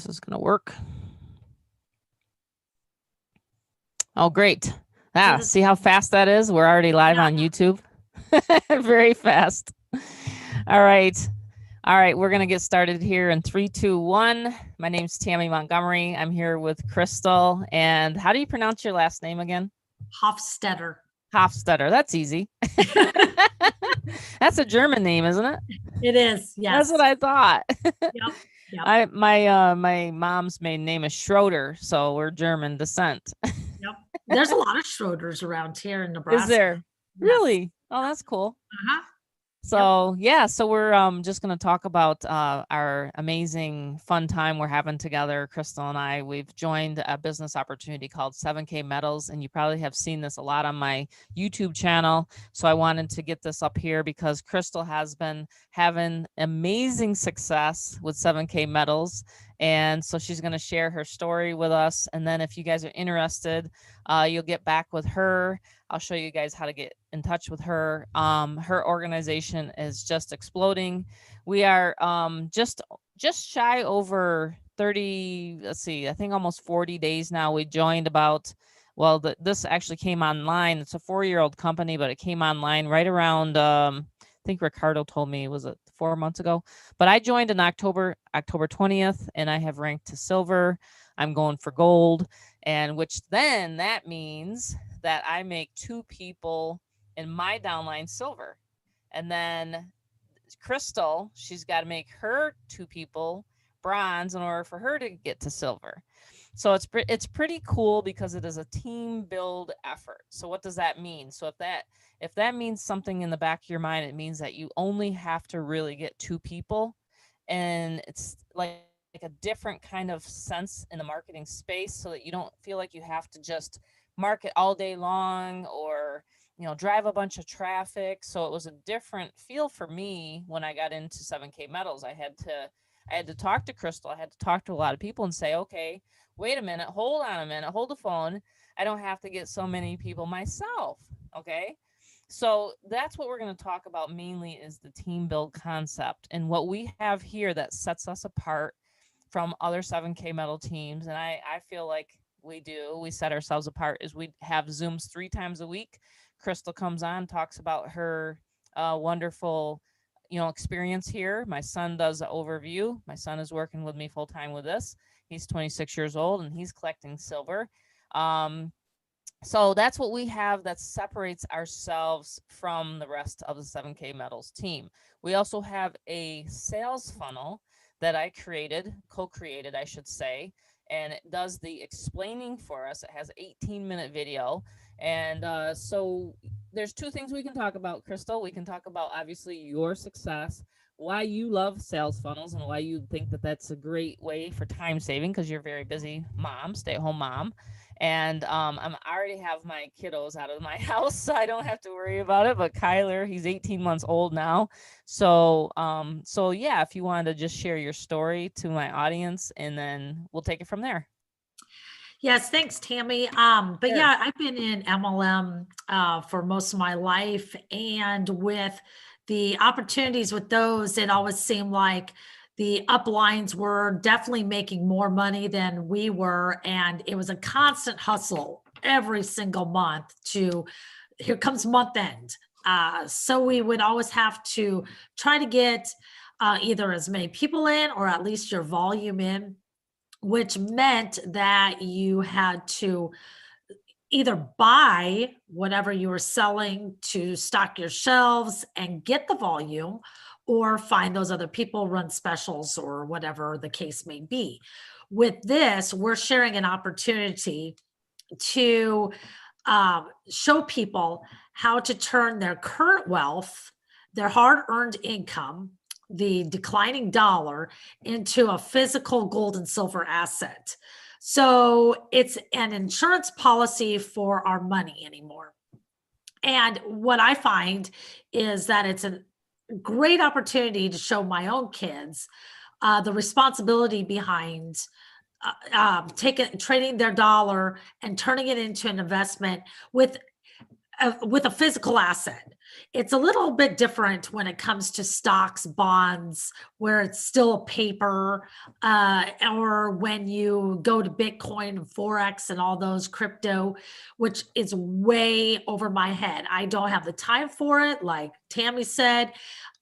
this is going to work. Oh, great. See how fast that is? We're already live on YouTube. Very fast. All right. We're going to get started here in 3, 2, 1. My name's Tammy Montgomery. I'm here with Crystal. And how do you pronounce your last name again? Hofstetter. Hofstetter. That's easy. That's a German name, isn't it? It is. Yes. That's what I thought. Yep. My mom's maiden name is Schroeder, so we're German descent. Yep. There's a lot of Schroeders around here in Nebraska. Is there? Yes. Really? Oh, that's cool. Uh-huh. So yeah, so we're just going to talk about our amazing fun time we're having together, Crystal and I. We've joined a business opportunity called 7K Metals, and you probably have seen this a lot on my YouTube channel. So I wanted to get this up here because Crystal has been having amazing success with 7K Metals. And so she's going to share her story with us. And then if you guys are interested, you'll get back with her. I'll show you guys how to get in touch with her. Her organization is just exploding. We are just shy over 30, let's see, I think almost 40 days now. We joined about, well, this actually came online. It's a 4-year-old company, but it came online right around, I think Ricardo told me, was it 4 months ago? But I joined in October 20th, and I have ranked to silver. I'm going for gold, and which then that means that I make 2 people in my downline silver. And then Crystal, she's got to make her 2 people bronze in order for her to get to silver. So it's pretty cool because it is a team build effort. So what does that mean? So if that means something in the back of your mind, it means that you only have to really get 2 people. And it's like a different kind of sense in the marketing space so that you don't feel like you have to just market all day long or, drive a bunch of traffic. So it was a different feel for me when I got into 7K Metals. I had to talk to Crystal. I had to talk to a lot of people and say, okay, wait a minute, hold on a minute, hold the phone. I don't have to get so many people myself. Okay. So that's what we're going to talk about mainly is the team build concept. And what we have here that sets us apart from other 7K Metal teams. And I feel like we set ourselves apart is we have Zooms 3 times a week. Crystal comes on, talks about her wonderful, experience here. My son does an overview. My son is working with me full time with this. He's 26 years old and he's collecting silver. So that's what we have that separates ourselves from the rest of the 7K Metals team. We also have a sales funnel that I co-created, I should say, and it does the explaining for us. It has 18-minute video. And so there's 2 things we can talk about, Crystal. We can talk about, obviously, your success, why you love sales funnels, and why you think that that's a great way for time saving because you're a very busy mom, stay-at-home mom. And I already have my kiddos out of my house, so I don't have to worry about it. But Kyler, he's 18 months old now. So yeah, if you wanted to just share your story to my audience, and then we'll take it from there. Yes, thanks, Tammy. But sure. Yeah, I've been in MLM for most of my life, and with the opportunities with those, it always seemed like the uplines were definitely making more money than we were. And it was a constant hustle every single month here comes month end. So we would always have to try to get either as many people in or at least your volume in, which meant that you had to either buy whatever you were selling to stock your shelves and get the volume, or find those other people, run specials, or whatever the case may be. With this, we're sharing an opportunity to show people how to turn their current wealth, their hard-earned income, the declining dollar, into a physical gold and silver asset. So it's an insurance policy for our money anymore. And what I find is that it's a great opportunity to show my own kids the responsibility behind trading their dollar and turning it into an investment with with a physical asset. It's a little bit different when it comes to stocks, bonds, where it's still a paper, or when you go to Bitcoin and Forex and all those crypto, which is way over my head. I don't have the time for it. Like Tammy said,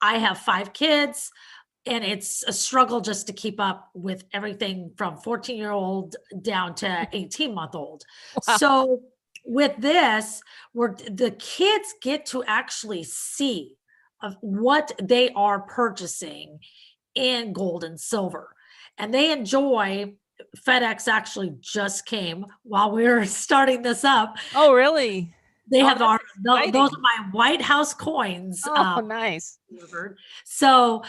I have 5 kids and it's a struggle just to keep up with everything from 14-year-old down to 18-month-old. Wow. So with this, where the kids get to actually see of what they are purchasing in gold and silver, and they enjoy. FedEx actually just came while we were starting this up. Oh, really? They Oh, have that's our those are exciting. my White House coins, Oh, nice. delivered. So,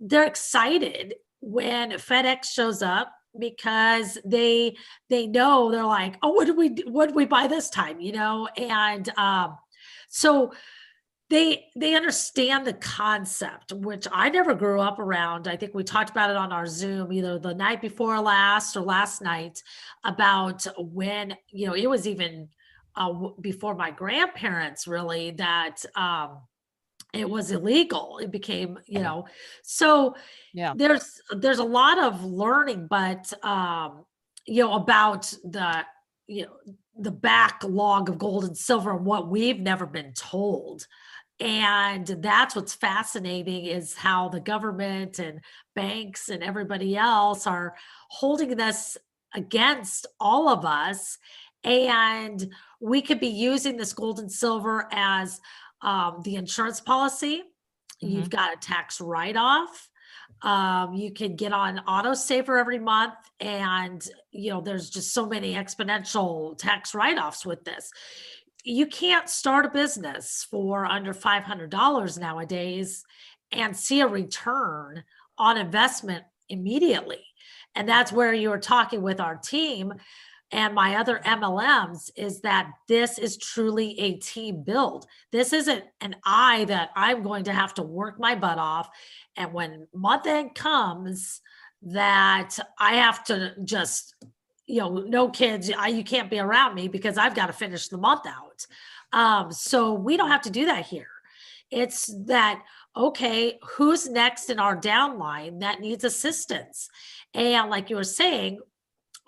they're excited when FedEx shows up because they know they're like, "Oh, what did we buy this time?" You know? And, so they understand the concept, which I never grew up around. I think we talked about it on our Zoom either the night before last or last night about when, it was even, before my grandparents really that, it was illegal. It became, so Yeah. there's a lot of learning, but about you know, the backlog of gold and silver and what we've never been told. And that's what's fascinating is how the government and banks and everybody else are holding this against all of us. And we could be using this gold and silver as the insurance policy. Hmm. You've got a tax write off. You can get on auto saver every month. And, there's just so many exponential tax write offs with this. You can't start a business for under $500 nowadays and see a return on investment immediately. And that's where you were talking with our team and my other MLMs is that this is truly a team build. This isn't an I that I'm going to have to work my butt off. And when month end comes, that I have to just, no kids, you can't be around me because I've got to finish the month out. So we don't have to do that here. It's that, okay, who's next in our downline that needs assistance? And like you were saying,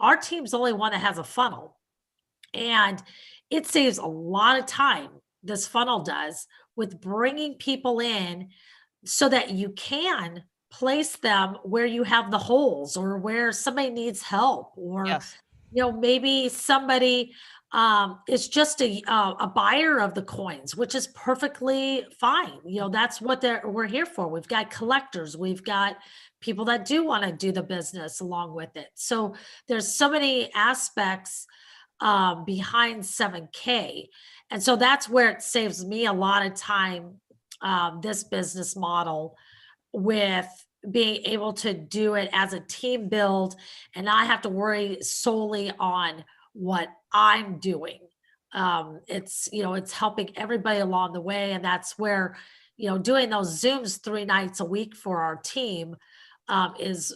our team's the only one that has a funnel, and it saves a lot of time, this funnel does, with bringing people in so that you can place them where you have the holes or where somebody needs help or Yes. maybe somebody is just a buyer of the coins, which is perfectly fine. That's what we're here for. We've got collectors, we've got people that do want to do the business along with it. So there's so many aspects behind 7K, and so that's where it saves me a lot of time. This business model with being able to do it as a team build and not have to worry solely on what I'm doing. It's helping everybody along the way. And that's where, doing those Zooms 3 nights a week for our team is,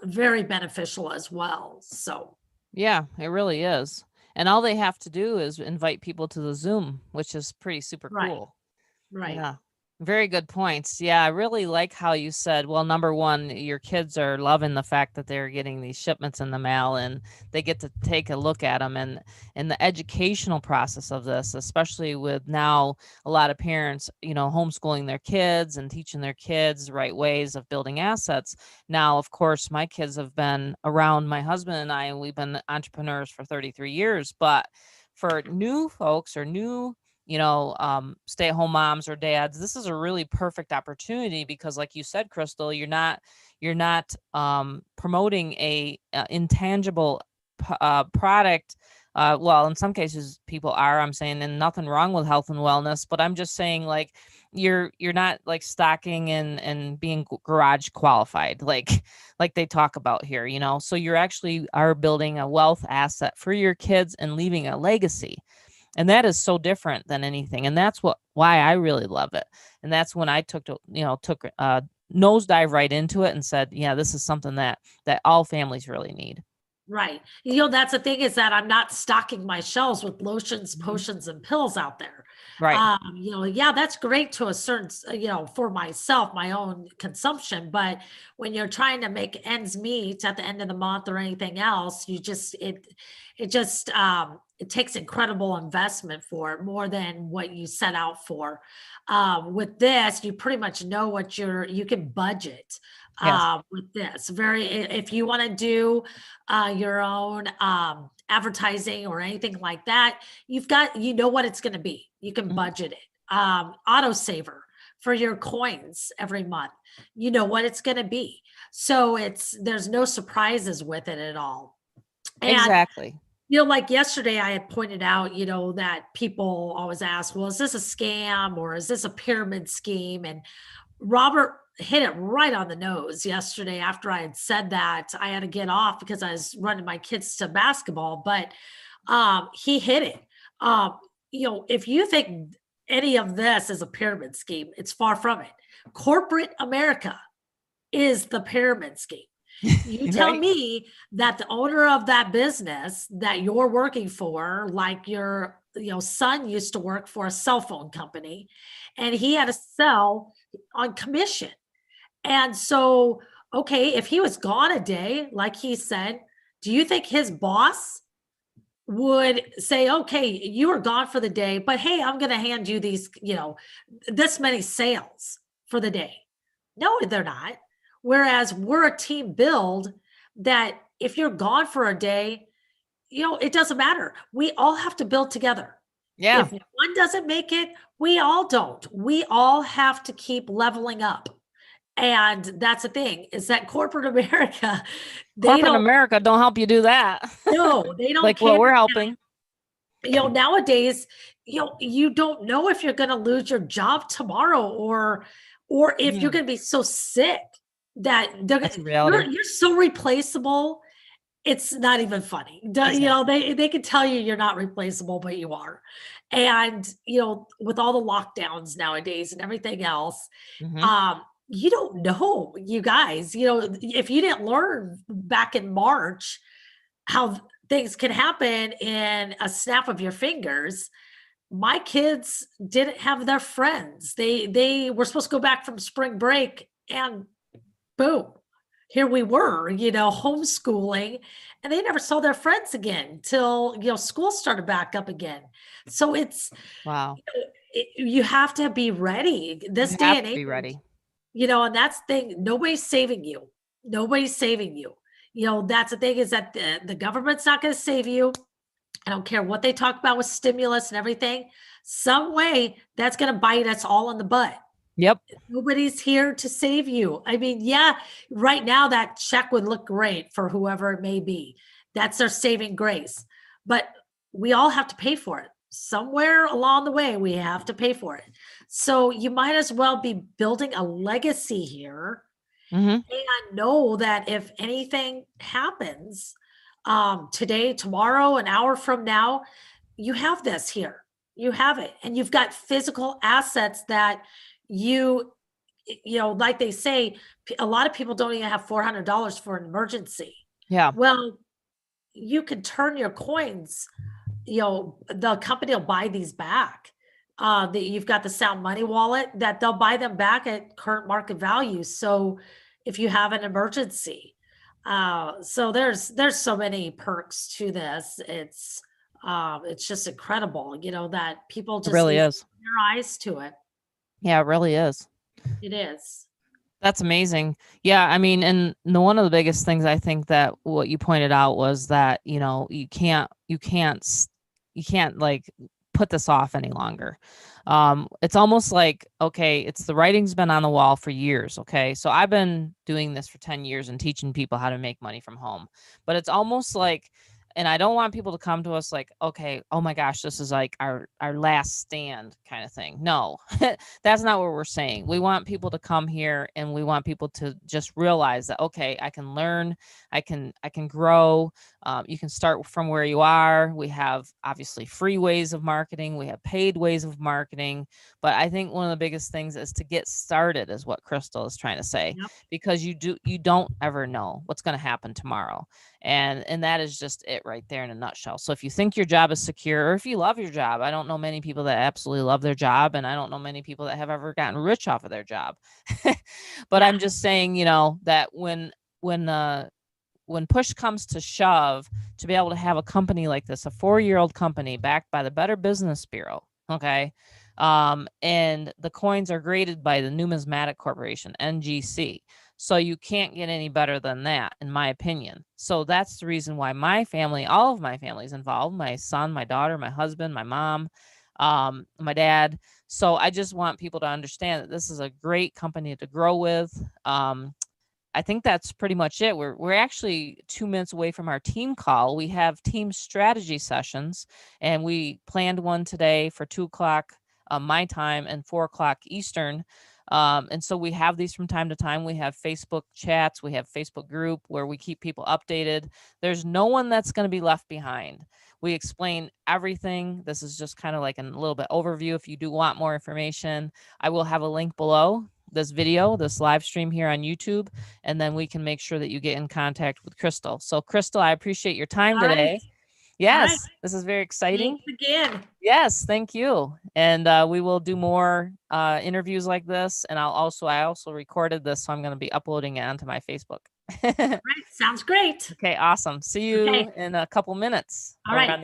very beneficial as well. So, Yeah, it really is. And all they have to do is invite people to the Zoom, which is pretty super right, cool. right. Yeah. Very good points. Yeah, I really like how you said, well, number one, your kids are loving the fact that they're getting these shipments in the mail and they get to take a look at them and the educational process of this, especially with now a lot of parents, homeschooling their kids and teaching their kids the right ways of building assets. Now, of course, my kids have been around my husband and I, and we've been entrepreneurs for 33 years, but for new folks or new stay-at-home moms or dads, this is a really perfect opportunity because, like you said, Crystal, you're not promoting a intangible product. Well, in some cases, people are. I'm saying, and nothing wrong with health and wellness, but I'm just saying, like you're not like stocking and being garage qualified, like they talk about here. So you're actually are building a wealth asset for your kids and leaving a legacy. And that is so different than anything. And that's why I really love it. And that's when I took nosedive right into it and said, yeah, this is something that all families really need. Right. That's the thing is that I'm not stocking my shelves with lotions, Mhm. potions, and pills out there. Right. Yeah, that's great to a certain, for myself, my own consumption. But when you're trying to make ends meet at the end of the month or anything else, it takes incredible investment for it more than what you set out for. With this, you pretty much know what you can budget Yes. with this. If you want to do your own advertising or anything like that, you know what it's going to be. You can Mhm. budget it. Autosaver for your coins every month. You know what it's going to be. So there's no surprises with it at all. And Exactly. like yesterday, I had pointed out, that people always ask, well, is this a scam or is this a pyramid scheme? And Robert hit it right on the nose yesterday after I had said that. I had to get off because I was running my kids to basketball, but he hit it. Um, if you think any of this is a pyramid scheme, it's far from it. Corporate America is the pyramid scheme. You tell Right. me that the owner of that business that you're working for, like your son used to work for a cell phone company, and he had to sell on commission. And so, okay, if he was gone a day, like he said, do you think his boss would say, okay, you were gone for the day, but hey, I'm going to hand you this many sales for the day? No, they're not. Whereas we're a team build that if you're gone for a day, it doesn't matter. We all have to build together. Yeah. If one doesn't make it, we all don't. We all have to keep leveling up. And that's the thing is that corporate America, they Corporate don't America don't help you do that. know. They don't Like care. what we're helping. Nowadays, you don't know if you're going to lose your job tomorrow or if you're Yeah. going to be so sick that That's a you're reality. you're so replaceable. It's not even funny. Exactly. They can tell you you're not replaceable, but you are. And with all the lockdowns nowadays and everything else, Hmm. um, you don't know, you guys. If you didn't learn back in March how things can happen in a snap of your fingers. My kids didn't have their friends. They were supposed to go back from spring break and boom, here we were, homeschooling, and they never saw their friends again till school started back up again. So Wow. you have to be ready this You day have and to be age. ready. And that's the thing. Nobody's saving you. Nobody's saving you. That's the thing is that the government's not going to save you. I don't care what they talk about with stimulus and everything. Some way that's going to bite us all in the butt. Yep. Nobody's here to save you. I mean, yeah, right now that check would look great for whoever it may be. That's their saving grace. But we all have to pay for it. Somewhere along the way, we have to pay for it. So you might as well be building a legacy here Hmm. and know that if anything happens today, tomorrow, an hour from now, you have this here. You have it. And you've got physical assets that you, like they say, a lot of people don't even have $400 for an emergency. Yeah. Well, you can turn your coins, the company will buy these back. That you've got the Sound Money wallet that they'll buy them back at current market value. So if you have an emergency, so there's so many perks to this. It's just incredible, that people It just really need to is. open their eyes to it. Yeah, it really is. It is. That's amazing. Yeah, I mean, and one of the biggest things I think that what you pointed out was that, you can't like put this off any longer. It's almost like, okay, it's the writing's been on the wall for years. Okay. So I've been doing this for 10 years and teaching people how to make money from home. But it's almost like And I don't want people to come to us like, okay, oh my gosh, this is like our last stand kind of thing. No, that's not what we're saying. We want people to come here, and we want people to just realize that, okay, I can learn, I can grow. You can start from where you are. We have obviously free ways of marketing. We have paid ways of marketing. But I think one of the biggest things is to get started, is what Crystal is trying to say, Yep. because you don't ever know what's going to happen tomorrow. And that is just it right there in a nutshell. So if you think your job is secure, or if you love your job, I don't know many people that absolutely love their job, and I don't know many people that have ever gotten rich off of their job. But Yeah. I'm just saying, that when push comes to shove, to be able to have a company like this, a 4-year-old company backed by the Better Business Bureau, okay, and the coins are graded by the Numismatic Corporation, NGC. So you can't get any better than that, in my opinion. So that's the reason why my family, all of my family, is involved. My son, my daughter, my husband, my mom, my dad. So I just want people to understand that this is a great company to grow with. I think that's pretty much it. We're actually 2 minutes away from our team call. We have team strategy sessions, and we planned one today for 2 o'clock my time and 4 o'clock Eastern. And so we have these from time to time. We have Facebook chats, we have Facebook group where we keep people updated. There's no one that's going to be left behind. We explain everything. This is just kind of like a little bit overview. If you do want more information, I will have a link below this video, this live stream here on YouTube, and then we can make sure that you get in contact with Crystal. So Crystal, I appreciate your time All right. today. All right. Yes, this is very exciting. Thanks again. Yes, thank you. And we will do more interviews like this. And I also recorded this, so I'm going to be uploading it onto my Facebook. All right. Sounds great. Okay, awesome. See Okay. you in a couple minutes All over right. on the